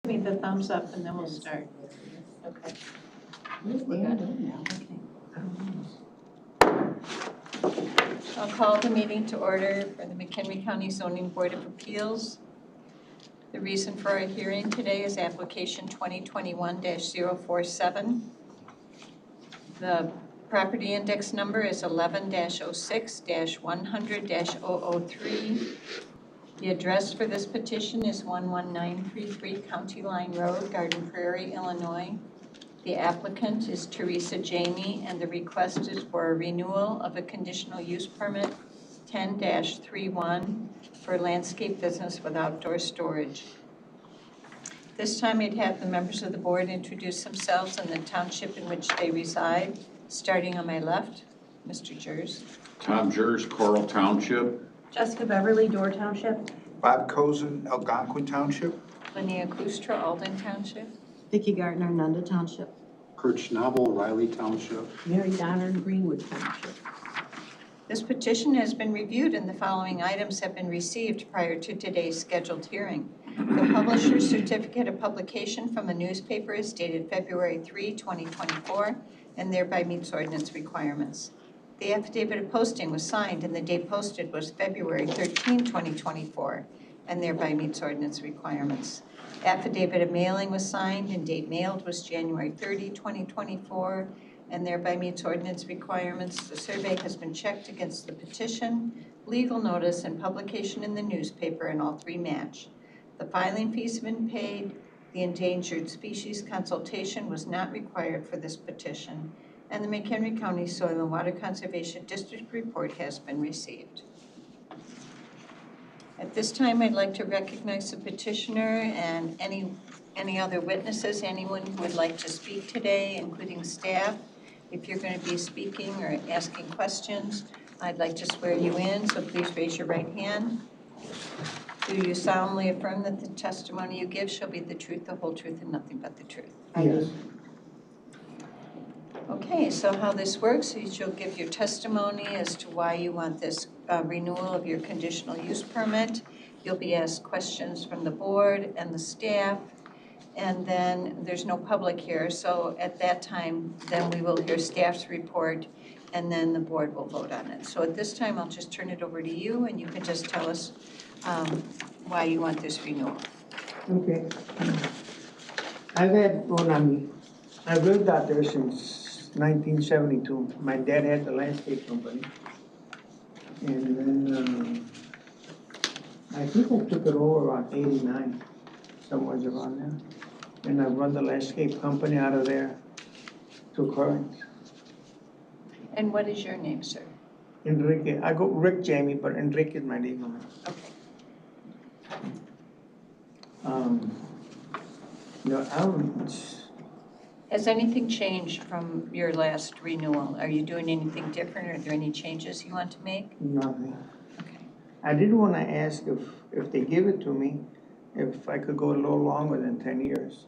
me the thumbs up and then we'll start. Okay. We're good. I'll call the meeting to order for the McHenry County Zoning Board of Appeals. The reason for our hearing today is application 2021-047. The property index number is 11-06-100-003. The address for this petition is 11933 County Line Road, Garden Prairie, Illinois. The applicant is Teresa Jamie, and the request is for a renewal of a conditional use permit 10-31 for landscape business with outdoor storage. This time I'd have the members of the board introduce themselves and the township in which they reside. Starting on my left, Mr. Jers. Tom Jers, Coral Township. Jessica Beverly, Door Township. Bob Cozen, Algonquin Township. Linnea Kustra, Alden Township. Vicki Gartner, Nunda Township. Kurt Schnabel, Riley Township. Mary Donner, Greenwood Township. This petition has been reviewed and the following items have been received prior to today's scheduled hearing. The publisher's certificate of publication from a newspaper is dated February 3, 2024, and thereby meets ordinance requirements. The affidavit of posting was signed and the date posted was February 13, 2024, and thereby meets ordinance requirements. Affidavit of mailing was signed and date mailed was January 30, 2024, and thereby meets ordinance requirements. The survey has been checked against the petition, legal notice, and publication in the newspaper, and all three match. The filing fees have been paid. The endangered species consultation was not required for this petition, and the McHenry County Soil and Water Conservation District report has been received. At this time, I'd like to recognize the petitioner and any other witnesses, anyone who would like to speak today, including staff. If you're going to be speaking or asking questions, I'd like to swear you in, so please raise your right hand. Do you solemnly affirm that the testimony you give shall be the truth, the whole truth, and nothing but the truth? Yes. Okay, so how this works is you'll give your testimony as to why you want this renewal of your conditional use permit. You'll be asked questions from the board and the staff, and then there's no public here, so at that time, then we will hear staff's report, and then the board will vote on it. So at this time, I'll just turn it over to you, and you can just tell us why you want this renewal. Okay. I've lived out there since 1972. My dad had the landscape company. And then, I think I took it over around 89, somewhere around there. And I run the landscape company out of there to current. And what is your name, sir? Enrique, I go Rick Jamie, but Enrique is my legal name. Okay. Has anything changed from your last renewal? Are you doing anything different? Are there any changes you want to make? Nothing. Okay. I did want to ask if they give it to me, if I could go a little longer than 10 years.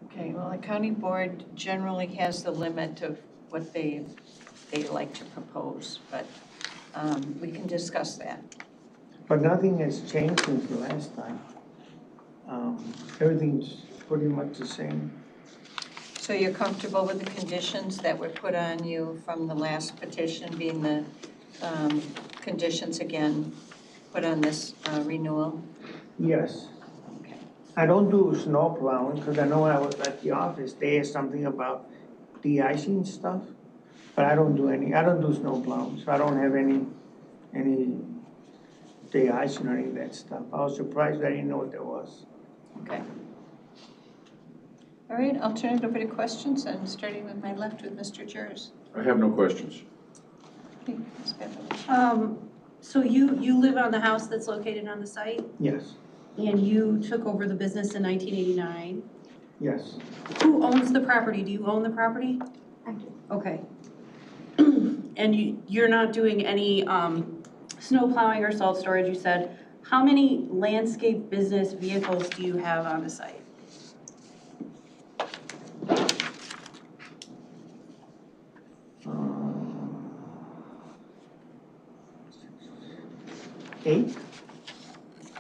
Okay, well, the county board generally has the limit of what they like to propose, but we can discuss that. But nothing has changed since the last time. Everything's pretty much the same. So you're comfortable with the conditions that were put on you from the last petition, being the conditions again put on this renewal? Yes. Okay. I don't do snow plowing because I know when I was at the office, they had something about de-icing stuff. But I don't do snow plowing, so I don't have any de-icing or any of that stuff. I was surprised I didn't know what there was. Okay. All right, I'll turn it over to questions, and starting with my left with Mr. Jers. I have no questions. Okay, Ms. Beverly. So you live on the house that's located on the site, Yes, and you took over the business in 1989. yes. Who owns the property? Do you own the property? I do. Okay. And you're not doing any snow plowing or salt storage, you said. How many landscape business vehicles do you have on the site? 8?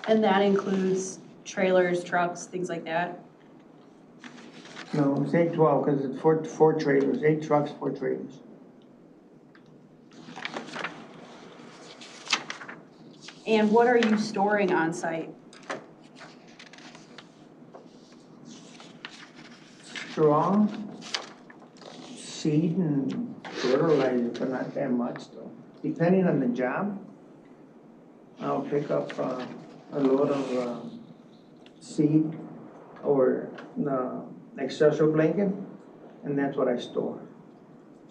And that includes trailers, trucks, things like that? No, it's 812, because it's four trailers, 8 trucks, 4 trailers. And what are you storing on site? Straw, seed, and fertilizer, but not that much though. Depending on the job, I'll pick up a load of seed or accessory blanket, and that's what I store.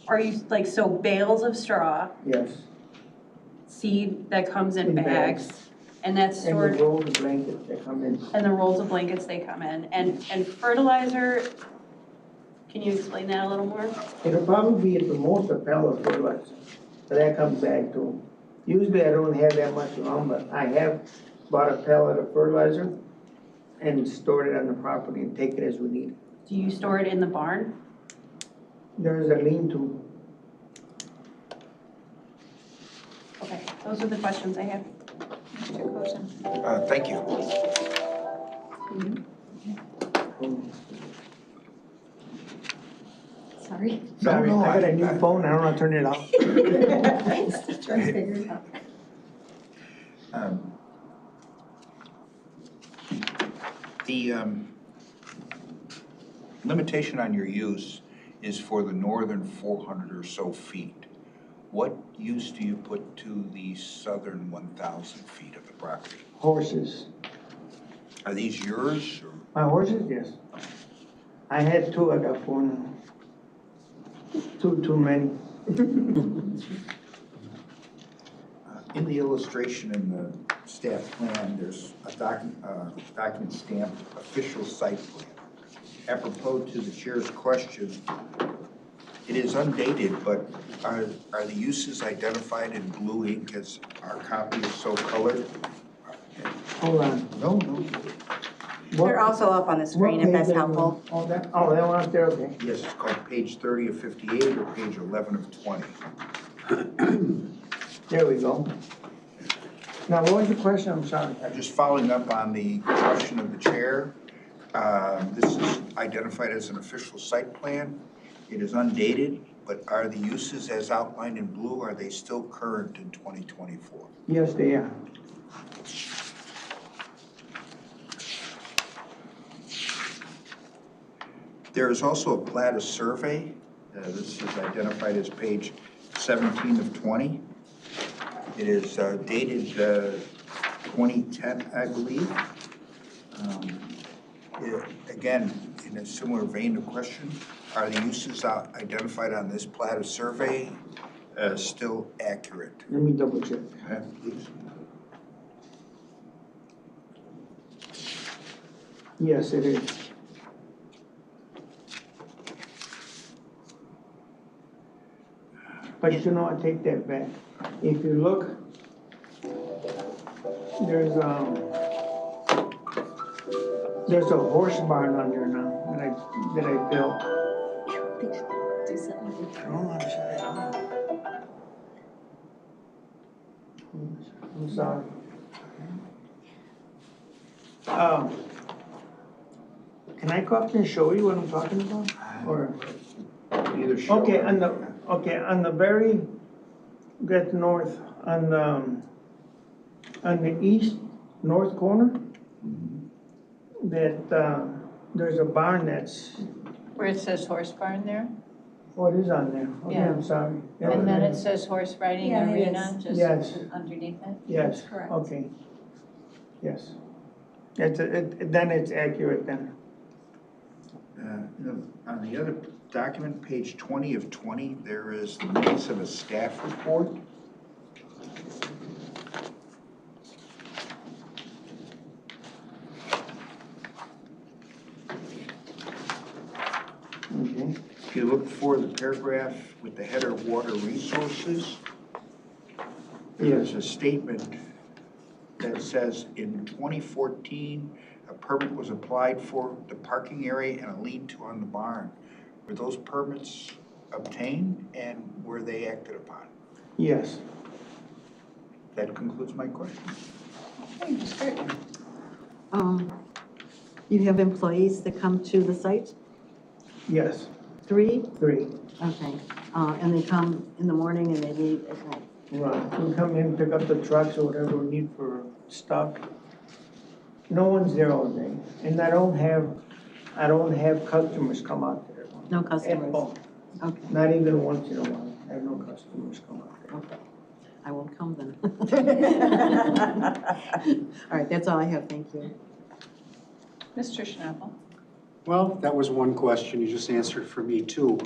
Are you, like, so bales of straw, Yes. seed that comes in In bags, bags. and that's And the stored, rolls of blankets that come in. and the rolls of blankets they come in, and fertilizer, can you explain that a little more? It'll probably be at the most a pellet fertilizer, but that comes back too. Usually I don't have that much around, but I have bought a pellet of fertilizer and stored it on the property and take it as we need. Do you store it in the barn? There's a lean-to. Okay, those are the questions I have. Mr. Cozen? Thank you. Sorry. Sorry, no, I got a I- new phone, I don't know how to turn it off. Still trying to figure it out. The limitation on your use is for the northern 400 or so feet. What use do you put to the southern 1,000 feet of the property? Horses. Are these yours, or? My horses, yes. I had 2, I got 4 now. Too many. In the illustration in the staff plan, there's a document stamped official site plan. Apropos to the chair's question, it is undated, but are the uses identified in blue ink as our copy is so colored? Hold on. No. They're also up on the screen if that's helpful. Oh, that one up there, okay. Yes, it's called page 30 of 58 or page 11 of 20. There we go. Now, what was the question? I'm sorry. I'm just following up on the question of the chair. This is identified as an official site plan. It is undated, but are the uses as outlined in blue, are they still current in 2024? Yes, they are. There is also a plat of survey. This is identified as page 17 of 20. It is dated 2010, I believe. Again, in a similar vein of question, are the uses identified on this plat of survey still accurate? Let me double check. Please. Yes, it is. But you know, I take that back. If you look, there's a horse barn under now that I built. Do something with it. I'm sorry. Can I go up there and show you what I'm talking about? Or, Either show okay, or- on the very, get north, on the east north corner, that, there's a barn that's, Where it says horse barn there? what is on there? Okay, Yeah. I'm sorry. And then it says horse riding Yeah, it arena, is. just Yes. underneath it? Yes, That's correct. okay. Yes. Then it's accurate then. On the other document, page 20 of 20, there is the minutes of a staff report. Okay. If you look for the paragraph with the header water resources, there's a statement that says in 2014, a permit was applied for the parking area and a lean-to on the barn. Were those permits obtained and were they acted upon? Yes. That concludes my question. Okay, Ms. Curtin? You have employees that come to the site? Yes, 3? 3. Okay. And they come in the morning and they leave at night? Right, we come in, pick up the trucks or whatever we need for stock. No one's there all day, and I don't have customers come out there. No At customers? all. Okay, Not even once in a while, I have no customers come out there. okay. I will come then. All right, that's all I have, thank you. Mr. Schnabel. Well, that was one question you just answered for me too.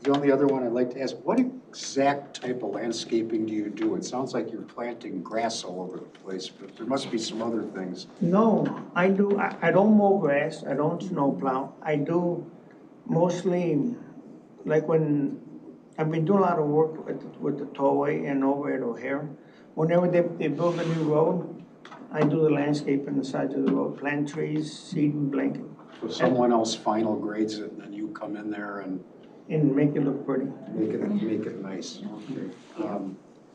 The only other one I'd like to ask, what exact type of landscaping do you do? It sounds like you're planting grass all over the place, but there must be some other things. No, I don't mow grass, I don't snow plow. I do mostly, like when, I've been doing a lot of work with the tollway and over at O'Hare. Whenever they build a new road, I do the landscape on the sides of the road, plant trees, seed and blanket, So someone else final grades it and then you come in there and and make it look pretty. make it nice. Okay.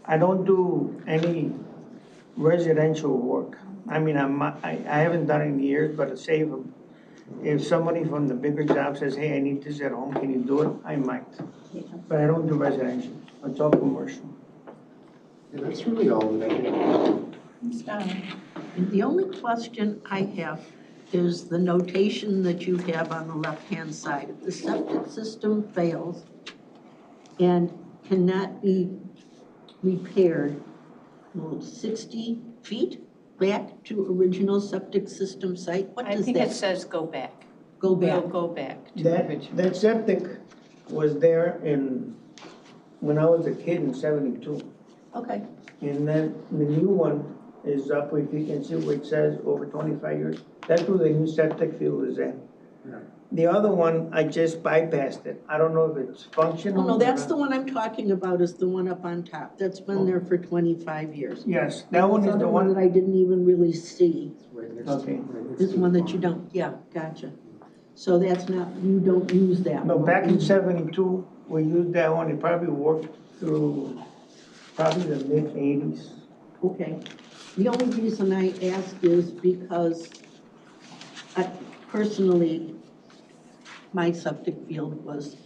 I don't do any residential work. I mean, I haven't done it in years, but say if somebody from the bigger job says, hey, I need this at home, can you do it? I might. But I don't do residential, it's all commercial. Yeah, that's really all that I have. Ms. Downing. The only question I have is the notation that you have on the left-hand side. If the septic system fails and cannot be repaired, 60 feet back to original septic system site? What I does think it that says go back. go back? We'll go back to That original. that septic was there when I was a kid in '72. Okay, And then the new one is up, if you can see where it says over 25 years. That's where the new septic field is at. Yeah. The other one, I just bypassed it. I don't know if it's functional. oh no, that's or the not. one I'm talking about, is the one up on top. That's been there for 25 years. Yes, that one This is other the one that one. I didn't even really see. It's right next Okay. right next This to the one that you farm. don't, yeah, gotcha. So that's not, you don't use that No, one? back in '72, we used that one. It probably worked through probably the mid-'80s. Okay. The only reason I ask is because personally, my septic field was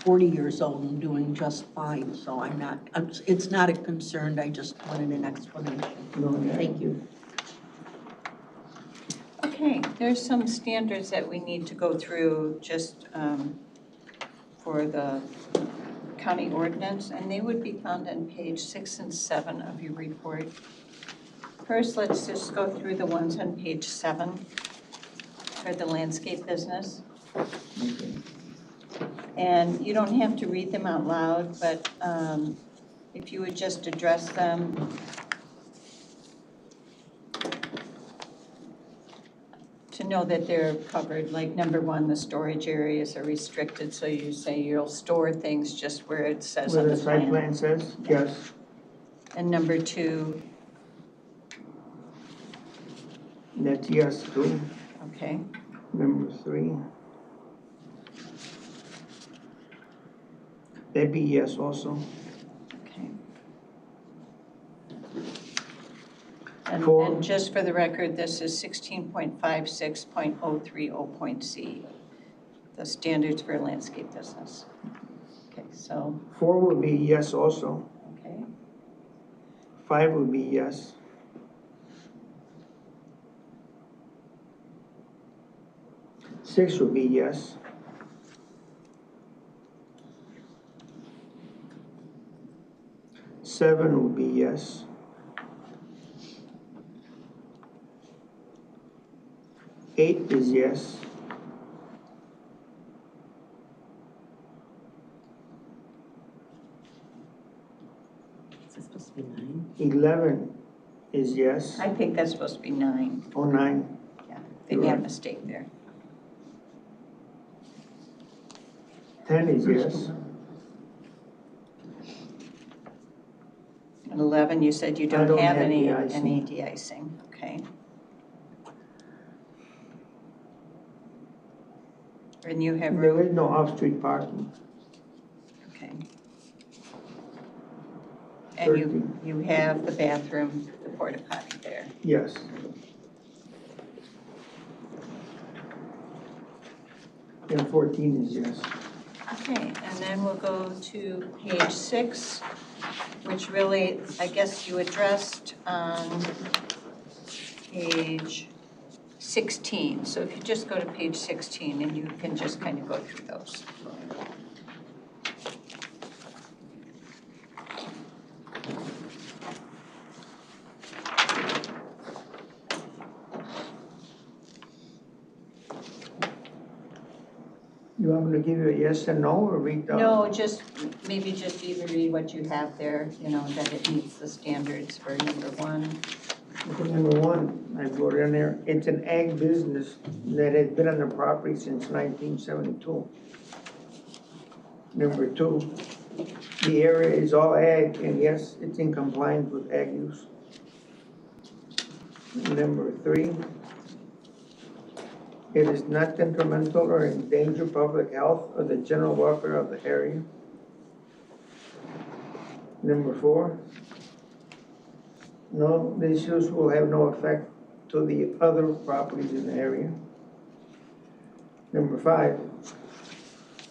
40 years old and doing just fine, so it's not a concern, I just wanted an explanation. No, yeah. Thank you. Okay, there's some standards that we need to go through just for the county ordinance, and they would be found on page 6 and 7 of your report. First, let's just go through the ones on page 7 for the landscape business. Okay. And you don't have to read them out loud, but if you would just address them. To know that they're covered, like number 1, the storage areas are restricted, so you say you'll store things just where it says Where on the the site plan. plan says, yes. And number 2, That's yes too. okay, Number 3. That'd be yes also. okay. And 4. just for the record, this is 16.56.030.c, the standards for landscape business. Okay, so, 4 would be yes also. okay, 5 would be yes. 6 would be yes. 7 would be yes. 8 is yes. 11 is yes. I think that's supposed to be 9. Oh, 9. Yeah, they made a mistake there. 10 is yes. And 11, you said you I don't don't have have any de-icing. de-icing, okay. And you have There room, is no off-street parking. okay. And 13. you have the bathroom, the porta potty there. Yes. and 14 is yes. Okay, and then we'll go to page 6, which really, I guess you addressed on page 16. So if you just go to page 16 and you can just kind of go through those. You want me to give you a yes and no, or read the? No, just, maybe just even read what you have there, you know, that it meets the standards for number 1. Okay, number 1, I wrote in there, it's an ag business that has been on the property since 1972. Number 2, the area is all ag, and yes, it's in compliance with ag use. Number 3, it is not detrimental or endanger public health or the general welfare of the area. Number 4, no, this use will have no effect to the other properties in the area. Number 5,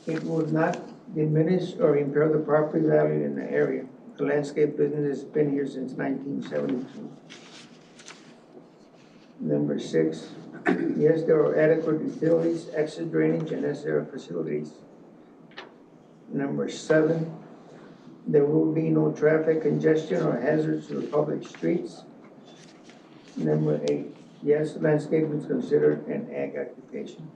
it would not diminish or impair the property value in the area. The landscape business has been here since 1972. Number 6, yes, there are adequate utilities, exit drainage, and necessary facilities. Number 7, there will be no traffic congestion or hazards to the public streets. Number 8, yes, landscaping is considered an ag occupation.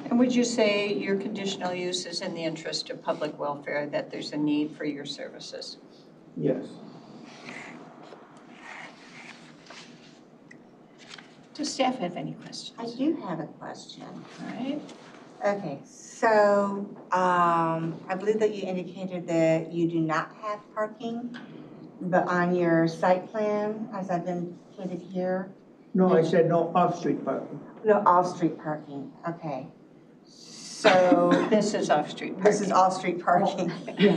And would you say your conditional use is in the interest of public welfare, that there's a need for your services? Yes. Does staff have any questions? I do have a question. All right. Okay, so, I believe that you indicated that you do not have parking, but on your site plan, as I've indicated here, No, I said no off-street parking. no off-street parking, okay. So, This is off-street parking. this is off-street parking.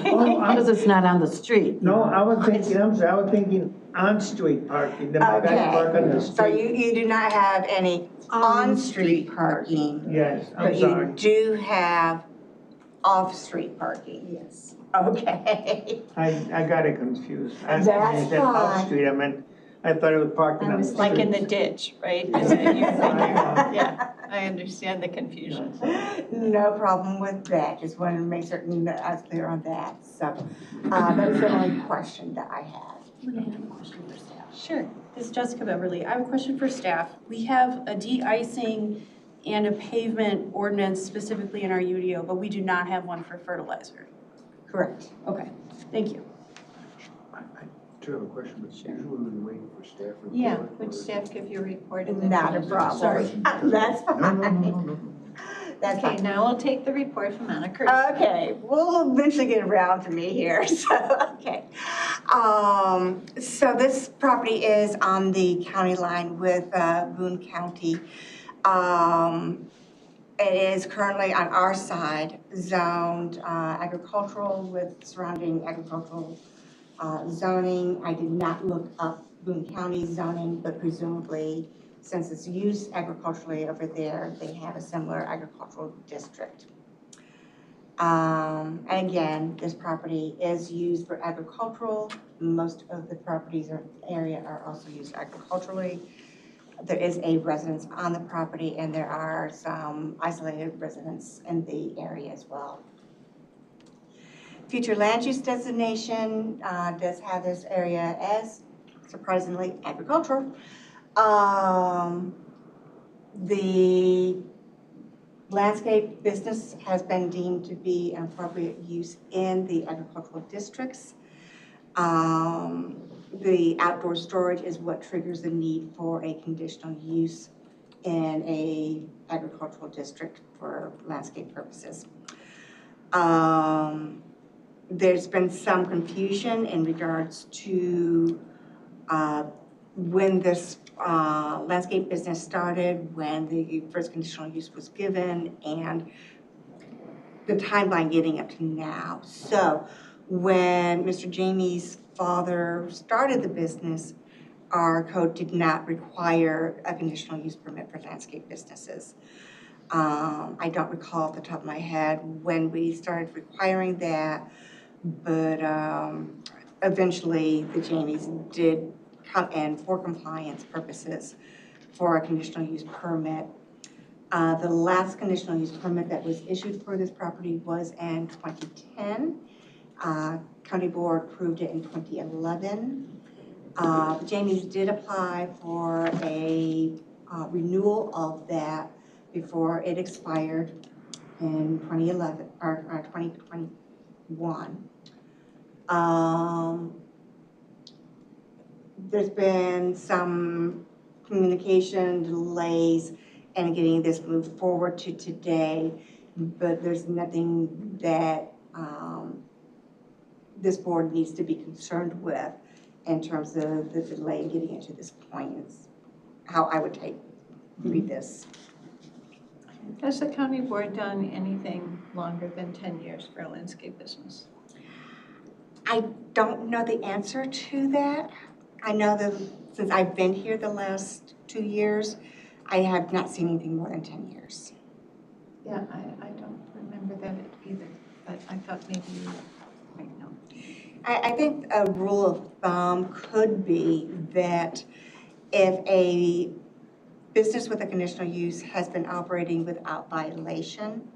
Oh, Because it's not on the street. No, I was thinking, I'm sorry, I was thinking on-street parking, the guys park on the So street. you do not have any on-street parking, Yes, I'm but sorry. you do have off-street parking? Yes. Okay. I got it confused. That's When you said fine. off-street, I thought it was parking on the street. Like in the ditch, right? Is it- you're thinking- Yeah, I understand the confusion. No problem with that, just wanted to make certain that I was clear on that, so, that was the only question that I had. I have a question for staff. Sure. This is Jessica Beverly. I have a question for staff. We have a de-icing and a pavement ordinance specifically in our UDO, but we do not have one for fertilizer. Correct. Okay, thank you. I do have a question, but usually we wait for staff report. Yeah, would staff give you a report? and then- Not a problem. Sorry. That's No, fine. no, no, no, no. That's Okay, fine. now we'll take the report from Anna Curtis. Okay, we'll eventually get around to me here, so, okay. So this property is on the county line with Boone County. It is currently on our side zoned agricultural with surrounding agricultural zoning. I did not look up Boone County zoning, but presumably since it's used agriculturally over there, they have a similar agricultural district. And again, this property is used for agricultural. Most of the properties in the area are also used agriculturally. There is a residence on the property and there are some isolated residents in the area as well. Future land use designation does have this area as surprisingly agricultural. The landscape business has been deemed to be an appropriate use in the agricultural districts. The outdoor storage is what triggers the need for a conditional use in a agricultural district for landscape purposes. There's been some confusion in regards to when this landscape business started, when the first conditional use was given, and the timeline getting up to now. So when Mr. Jamie's father started the business, our code did not require a conditional use permit for landscape businesses. I don't recall off the top of my head when we started requiring that, but eventually the Jamies did come in for compliance purposes for a conditional use permit. The last conditional use permit that was issued for this property was in 2010. County Board approved it in 2011. The Jamies did apply for a renewal of that before it expired in 2011, or 2021. There's been some communication delays in getting this moved forward to today, but there's nothing that this board needs to be concerned with in terms of the delay in getting it to this point. Is how I would read this. Has the county board done anything longer than 10 years for a landscape business? I don't know the answer to that. I know that since I've been here the last 2 years, I have not seen anything more than 10 years. Yeah, I don't remember that either, but I thought maybe you might know. I think a rule of thumb could be that if a business with a conditional use has been operating without violation,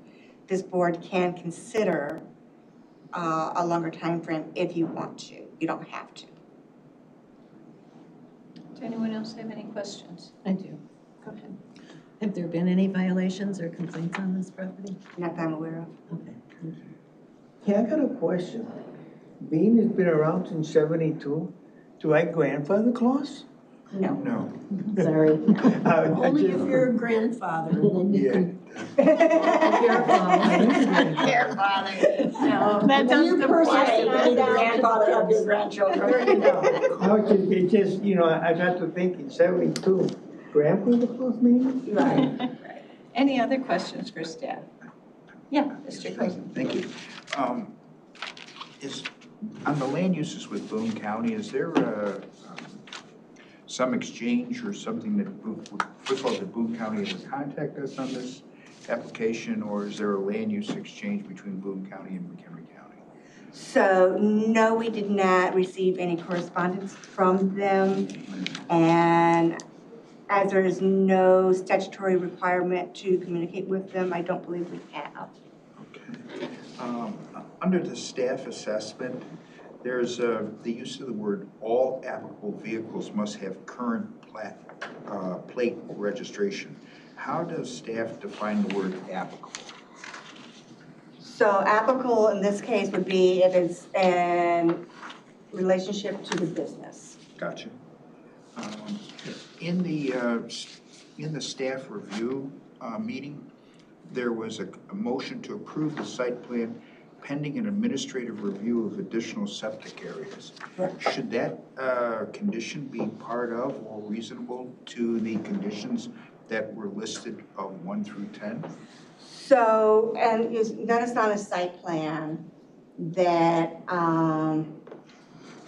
this board can consider a longer time frame if you want to. You don't have to. Does anyone else have any questions? I do. Go ahead. Have there been any violations or complaints on this property? Not that I'm aware of. Okay. Yeah, I got a question. Bean has been around since 72. Do I grandfather clause? No. No. Sorry. Only if you're a grandfather, then you Yeah. can. No, That does the Be the grandfather of your grandchildren. No, it just, you know, I got to thinking, 72. Grandfather clause maybe? Right. Any other questions for staff? Yeah, Mr. Clayton. Thank you. Is, on the land uses with Boone County, is there some exchange or something that, first of all, did Boone County ever contact us on this application, or is there a land use exchange between Boone County and McHenry County? So, no, we did not receive any correspondence from them. And as there is no statutory requirement to communicate with them, I don't believe we have. Okay. Under the staff assessment, there's the use of the word all applicable vehicles must have current plate registration. How does staff define the word applicable? So applicable in this case would be if it's in relationship to the business. Gotcha. In the staff review meeting, there was a motion to approve the site plan pending an administrative review of additional septic areas. Correct. Should that condition be part of or reasonable to the conditions that were listed of 1 through 10? So, and you notice on a site plan that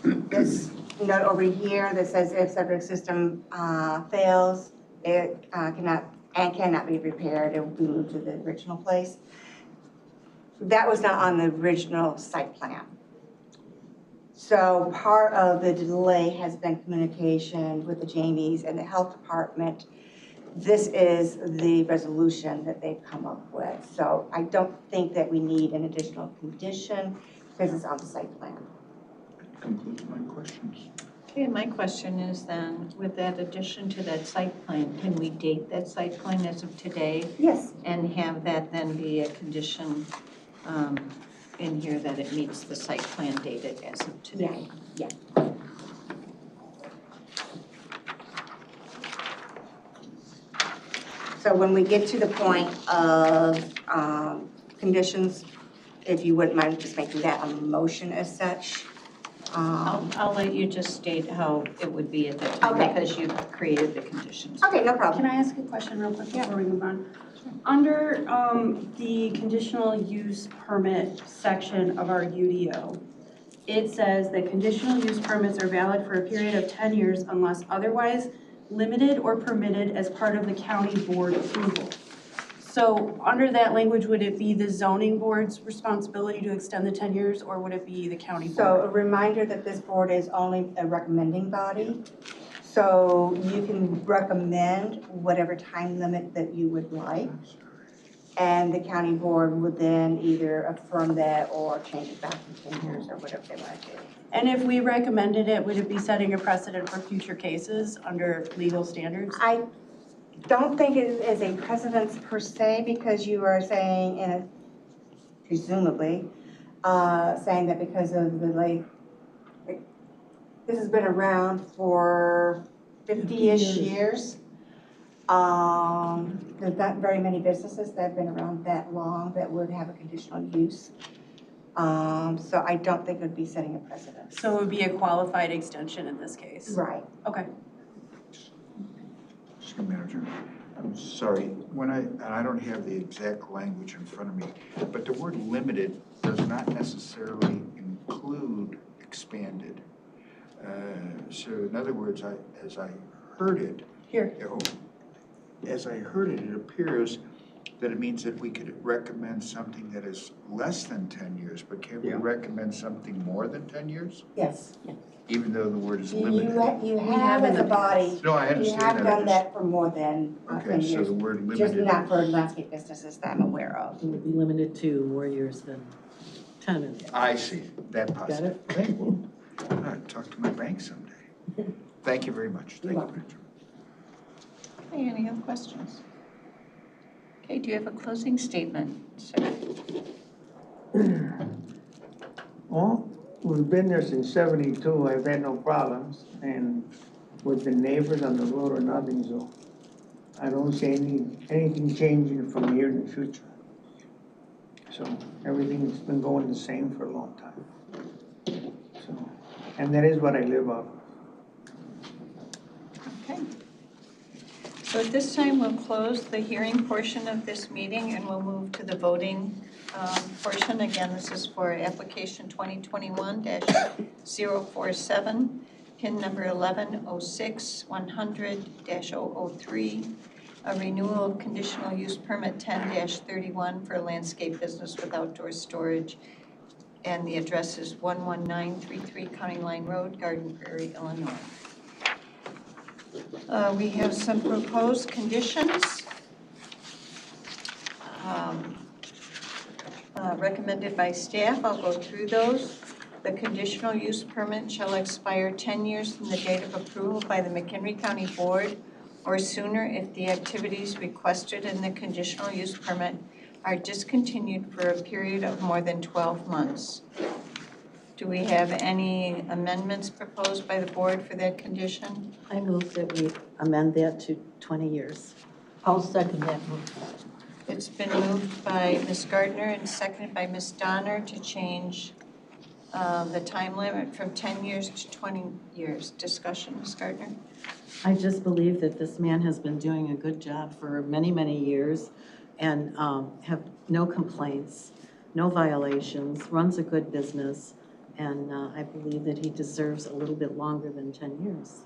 this note over here that says if septic system fails, it cannot be repaired, it will be moved to the original place. That was not on the original site plan. So part of the delay has been communication with the Jamies and the health department. This is the resolution that they've come up with. So I don't think that we need an additional condition because it's on the site plan. That concludes my questions. Okay, my question is then, with that addition to that site plan, can we date that site plan as of today Yes. and have that then be a condition in here that it meets the site plan dated as of today? Yeah. So when we get to the point of conditions, if you wouldn't mind just making that a motion as such. I'll let you just state how it would be at that time Okay. because you created the conditions. Okay, no problem. Can I ask a question real quick before we move on? Under the conditional use permit section of our UDO, it says that conditional use permits are valid for a period of 10 years unless otherwise limited or permitted as part of the county board approval. So under that language, would it be the zoning board's responsibility to extend the 10 years, or would it be the county So a board? reminder that this board is only a recommending body. So you can recommend whatever time limit that you would like. And the county board would then either affirm that or change it back to 10 years or whatever they want to do. And if we recommended it, would it be setting a precedent for future cases under legal standards? I don't think it is a precedence per se, because you are saying, and presumably, saying that because of the this has been around for 50-ish years. There's not very many businesses that have been around that long that would have a conditional use. So I don't think it would be setting a precedent. So it would be a qualified extension in this case? Right. Okay. Mr. Manager, I'm sorry, and I don't have the exact language in front of me, but the word limited does not necessarily include expanded. So in other words, as I heard it, Here. as I heard it, it appears that it means that we could recommend something that is less than 10 years, but can we Yeah. recommend something more than 10 years? Yes. Even though the word is You limited? have as a body, No, I you understand have that. done that for more than 10 Okay, so years. the word Just limited. not for landscape businesses that I'm aware of. It would be limited to more years than 10. I see, that Got possible. it? Okay, well, I'll talk to my bank someday. Thank you very much. Thank you, Manager. Okay, any other questions? Okay, do you have a closing statement, sir? Well, we've been there since 72, I've had no problems, and with the neighbors on the road or nothing, so I don't see anything changing from here in the future. So everything's been going the same for a long time. So, and that is what I live off. Okay. So at this time, we'll close the hearing portion of this meeting and we'll move to the voting portion. Again, this is for application 2021-047, PIN number 1106-100-003, a renewal of conditional use permit 10-31 for a landscape business with outdoor storage. And the address is 11933 County Line Road, Garden Prairie, Illinois. We have some proposed conditions recommended by staff. I'll go through those. The conditional use permit shall expire 10 years from the date of approval by the McHenry County Board or sooner if the activities requested in the conditional use permit are discontinued for a period of more than 12 months. Do we have any amendments proposed by the board for that condition? I move that we amend that to 20 years. I'll second that motion. It's been moved by Ms. Gardner and seconded by Ms. Donner to change the time limit from 10 years to 20 years. Discussion, Ms. Gardner? I just believe that this man has been doing a good job for many, many years and have no complaints, no violations, runs a good business, and I believe that he deserves a little bit longer than 10 years.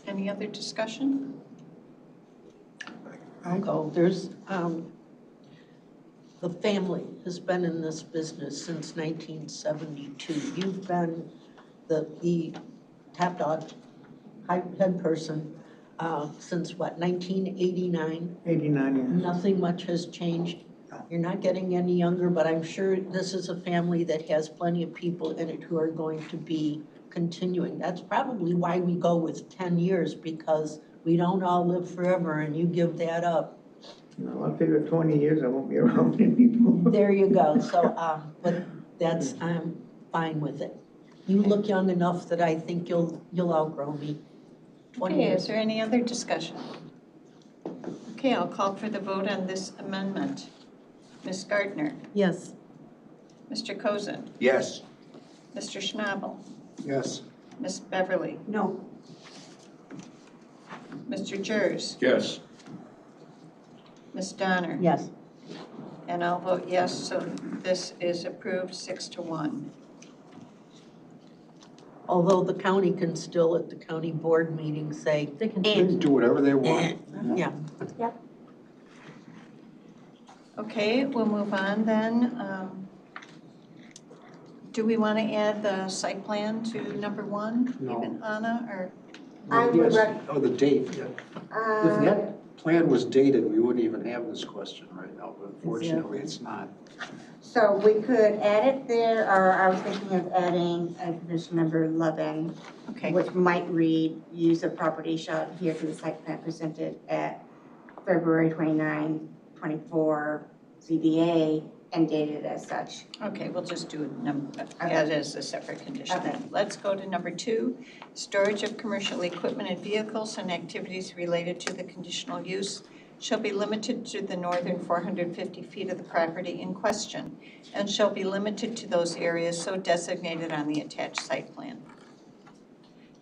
Any other discussion? I'll go. There's, the family has been in this business since 1972. You've been the top dog, head person, since what, 1989? 89 years. Nothing much has changed. You're not getting any younger, but I'm sure this is a family that has plenty of people in it who are going to be continuing. That's probably why we go with 10 years, because we don't all live forever, and you give that up. No, I figure 20 years I won't be around anymore. There you go. So, but that's, I'm fine with it. You look young enough that I think you'll outgrow me. 20 Okay, years. is there any other discussion? Okay, I'll call for the vote on this amendment. Ms. Gardner, Yes. Mr. Cozen, Yes. Mr. Schnabel, Yes. Ms. Beverly, No. Mr. Jers, Yes. Ms. Donner. Yes. And I'll vote yes, so this is approved 6-1. Although the county can still, at the county board meeting, say, They can They can do whatever they want. Yeah. Okay, we'll move on then. Do we want to add the site plan to number 1, No. even Anna, or? I would Yes. Oh, the date, yeah. If that plan was dated, we wouldn't even have this question right now, but unfortunately, it's not. So we could add it there, or I was thinking of adding condition number 11, Okay, which might read, use of property shall adhere to the site plan presented at February 29, 24 ZBA and dated as such. okay, we'll just do as a separate condition. Okay. Let's go to number 2, storage of commercial equipment and vehicles and activities related to the conditional use shall be limited to the northern 450 feet of the property in question and shall be limited to those areas so designated on the attached site plan.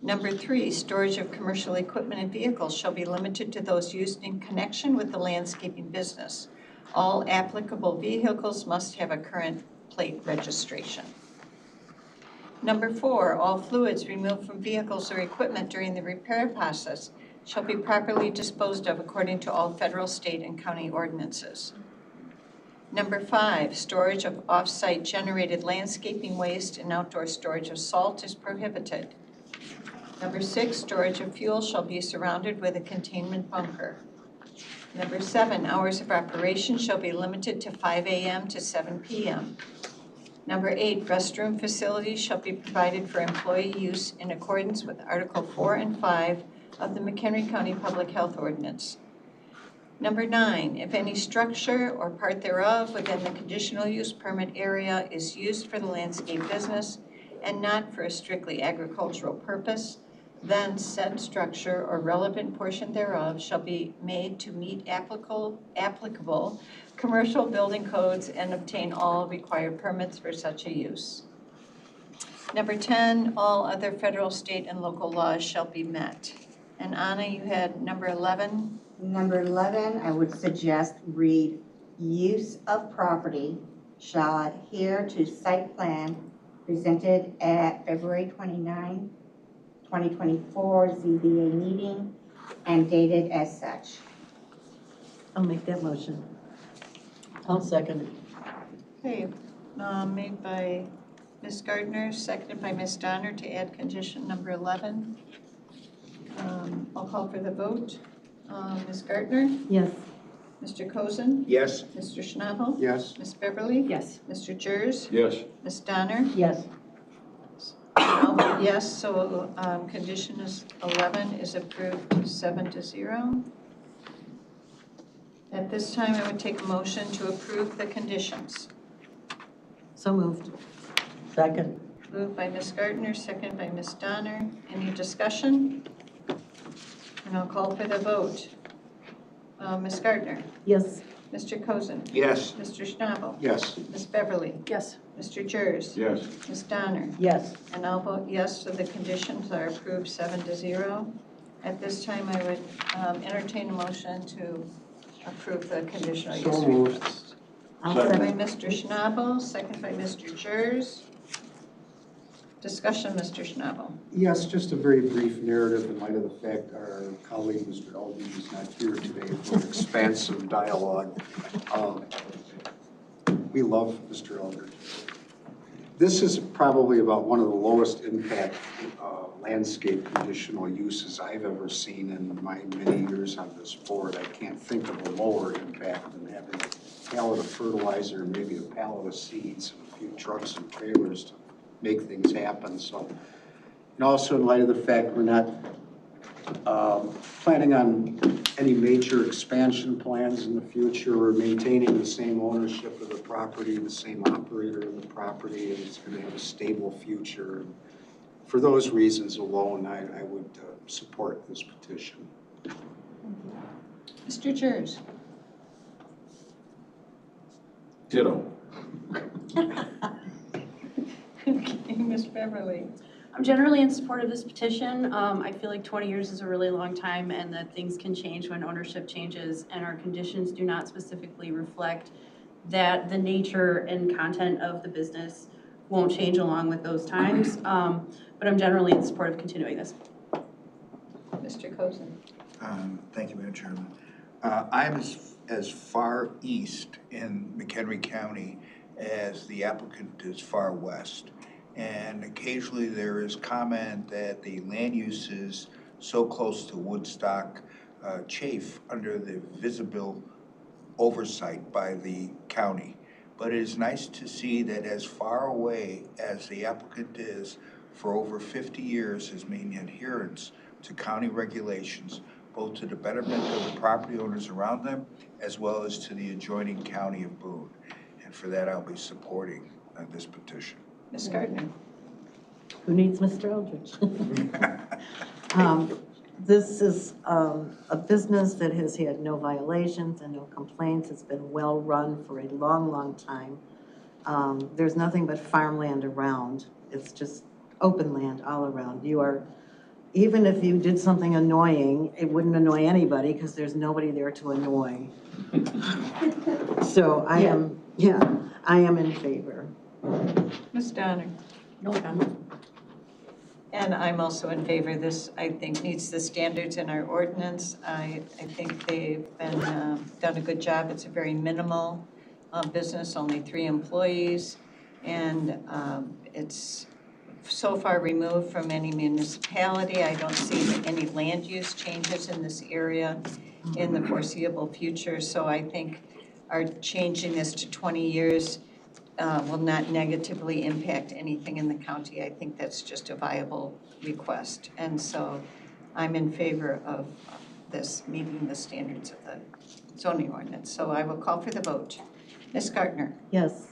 Number 3, storage of commercial equipment and vehicles shall be limited to those used in connection with the landscaping business. All applicable vehicles must have a current plate registration. Number 4, all fluids removed from vehicles or equipment during the repair process shall be properly disposed of according to all federal, state, and county ordinances. Number 5, storage of off-site generated landscaping waste and outdoor storage of salt is prohibited. Number 6, storage of fuel shall be surrounded with a containment bunker. Number 7, hours of operation shall be limited to 5 a.m. to 7 p.m. Number 8, restroom facilities shall be provided for employee use in accordance with Article 4 and 5 of the McHenry County Public Health Ordinance. Number 9, if any structure or part thereof within the conditional use permit area is used for the landscape business and not for a strictly agricultural purpose, then said structure or relevant portion thereof shall be made to meet applicable commercial building codes and obtain all required permits for such a use. Number 10, all other federal, state, and local laws shall be met. And Anna, you had number 11? Number 11, I would suggest read, use of property shall adhere to site plan presented at February 29, 2024 ZBA meeting and dated as such. I'll make that motion. I'll second it. Okay, made by Ms. Gardner, seconded by Ms. Donner to add condition number 11. I'll call for the vote. Ms. Gardner, Yes. Mr. Cozen, Yes? Mr. Schnabel, Yes? Ms. Beverly, Yes. Mr. Jers, Yes. Ms. Donner. Yes. I'll vote yes, so condition is 11 is approved 7-0. At this time, I would take a motion to approve the conditions. So moved. Second. Moved by Ms. Gardner, seconded by Ms. Donner. Any discussion? And I'll call for the vote. Ms. Gardner, Yes. Mr. Cozen, Yes. Mr. Schnabel, Yes. Ms. Beverly, Yes. Mr. Jers, Yes. Ms. Donner. Yes. And I'll vote yes, so the conditions are approved 7-0. At this time, I would entertain a motion to approve the conditional use. So moved. I'll Second. By Mr. Schnabel, second by Mr. Jers. Discussion, Mr. Schnabel. Yes, just a very brief narrative in light of the fact our colleague, Mr. Eldridge, is not here today for an expansive dialogue. We love Mr. Eldridge. This is probably about one of the lowest impact landscape conditional uses I've ever seen in my many years on this board. I can't think of a lower impact than having a pallet of fertilizer, maybe a pallet of seeds, and a few trucks and trailers to make things happen. So, and also in light of the fact we're not planning on any major expansion plans in the future. We're maintaining the same ownership of the property, the same operator of the property, and it's going to have a stable future. For those reasons alone, I would support this petition. Mr. Jers. Ditto. Okay, Ms. Beverly. I'm generally in support of this petition. I feel like 20 years is a really long time and that things can change when ownership changes and our conditions do not specifically reflect that the nature and content of the business won't change along with those times. But I'm generally in support of continuing this. Mr. Cozen. Thank you, Madam Chairman. I'm as far east in McHenry County as the applicant is far west. And occasionally there is comment that the land use is so close to Woodstock chafe under the visible oversight by the county. But it is nice to see that as far away as the applicant is, for over 50 years has maintained adherence to county regulations, both to the betterment of the property owners around them, as well as to the adjoining county of Boone. And for that, I'll be supporting this petition. Ms. Gardner? Who needs Mr. Eldridge? This is a business that has had no violations and no complaints. It's been well-run for a long, long time. There's nothing but farmland around. It's just open land all around. You are, even if you did something annoying, it wouldn't annoy anybody because there's nobody there to annoy. So I am in favor. Ms. Donner? No comment. And I'm also in favor. This, I think, meets the standards in our ordinance. I think they've been, done a good job. It's a very minimal business, only 3 employees. And it's so far removed from any municipality. I don't see any land use changes in this area in the foreseeable future. So I think our changing this to 20 years will not negatively impact anything in the county. I think that's just a viable request. And so I'm in favor of this meeting the standards of the zoning ordinance. So I will call for the vote. Ms. Gardner? Yes.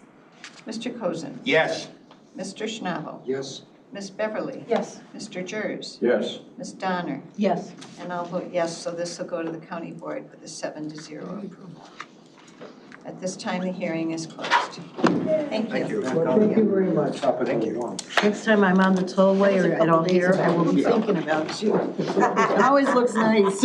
Mr. Cozen? Yes. Mr. Schnabel? Yes. Ms. Beverly? Yes. Mr. Jers? Yes. Ms. Donner? Yes. And I'll vote yes, so this will go to the county board with a 7-0 approval. At this time, the hearing is closed. Thank Thank you. you. Well, thank you very much. Thank you. Next time I'm on the tollway or at all here, I will be thinking about you. It always looks nice.